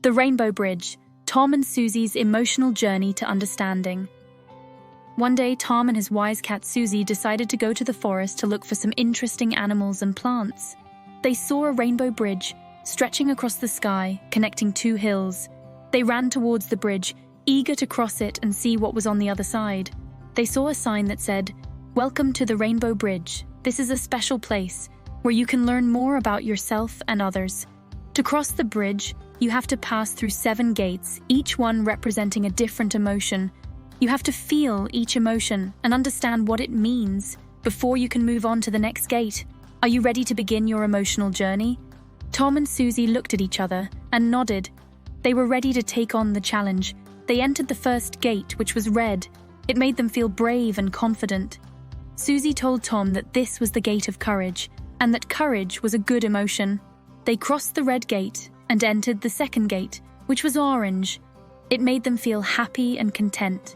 The Rainbow Bridge, Tom and Suzy's emotional journey to understanding. One day, Tom and his wise cat Suzy decided to go to the forest to look for some interesting animals and plants. They saw a rainbow bridge stretching across the sky, connecting two hills. They ran towards the bridge, eager to cross it and see what was on the other side. They saw a sign that said, "Welcome to the Rainbow Bridge. This is a special place where you can learn more about yourself and others." To cross the bridge, you have to pass through 7 gates, each one representing a different emotion. You have to feel each emotion and understand what it means before you can move on to the next gate. Are you ready to begin your emotional journey? Tom and Suzy looked at each other and nodded. They were ready to take on the challenge. They entered the first gate, which was red. It made them feel brave and confident. Suzy told Tom that this was the gate of courage, and that courage was a good emotion. They crossed the red gate and entered the second gate, which was orange. It made them feel happy and content.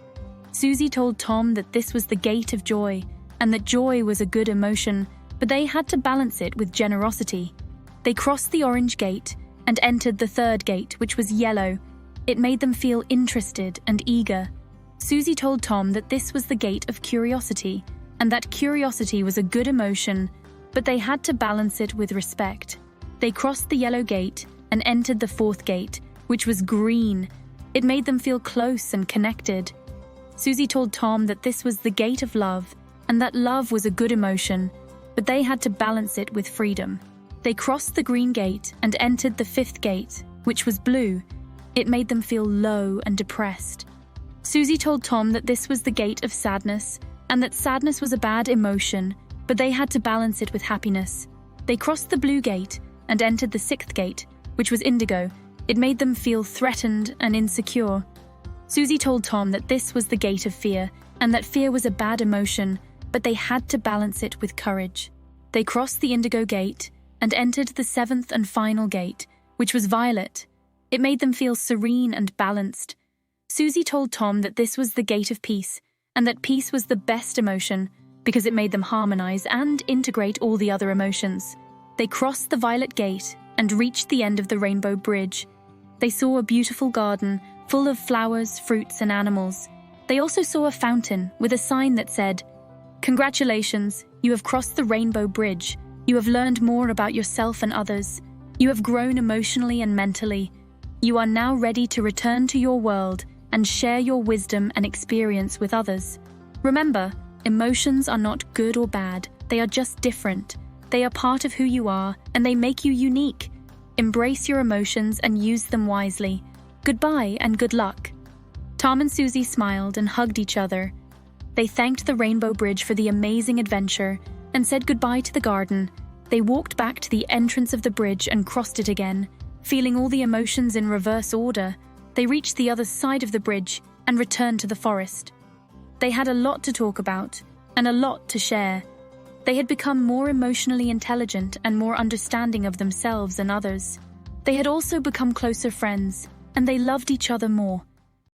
Suzy told Tom that this was the gate of joy, and that joy was a good emotion, but they had to balance it with generosity. They crossed the orange gate and entered the third gate, which was yellow. It made them feel interested and eager. Suzy told Tom that this was the gate of curiosity, and that curiosity was a good emotion, but they had to balance it with respect. They crossed the yellow gate and entered the fourth gate, which was green. It made them feel close and connected. Suzy told Tom that this was the gate of love, and that love was a good emotion, but they had to balance it with freedom. They crossed the green gate and entered the fifth gate, which was blue. It made them feel low and depressed. Suzy told Tom that this was the gate of sadness, and that sadness was a bad emotion, but they had to balance it with happiness. They crossed the blue gate and entered the sixth gate, which was indigo. It made them feel threatened and insecure. Suzy told Tom that this was the gate of fear, and that fear was a bad emotion, but they had to balance it with courage. They crossed the indigo gate and entered the seventh and final gate, which was violet. It made them feel serene and balanced. Suzy told Tom that this was the gate of peace, and that peace was the best emotion because it made them harmonize and integrate all the other emotions. They crossed the violet gate and reached the end of the Rainbow Bridge. They saw a beautiful garden full of flowers, fruits, and animals. They also saw a fountain with a sign that said, "Congratulations, you have crossed the Rainbow Bridge. You have learned more about yourself and others. You have grown emotionally and mentally. You are now ready to return to your world and share your wisdom and experience with others." Remember, emotions are not good or bad. They are just different. They are part of who you are, and they make you unique. Embrace your emotions and use them wisely. Goodbye and good luck. Tom and Suzy smiled and hugged each other. They thanked the Rainbow Bridge for the amazing adventure and said goodbye to the garden. They walked back to the entrance of the bridge and crossed it again, feeling all the emotions in reverse order. They reached the other side of the bridge and returned to the forest. They had a lot to talk about and a lot to share. They had become more emotionally intelligent and more understanding of themselves and others. They had also become closer friends, and they loved each other more.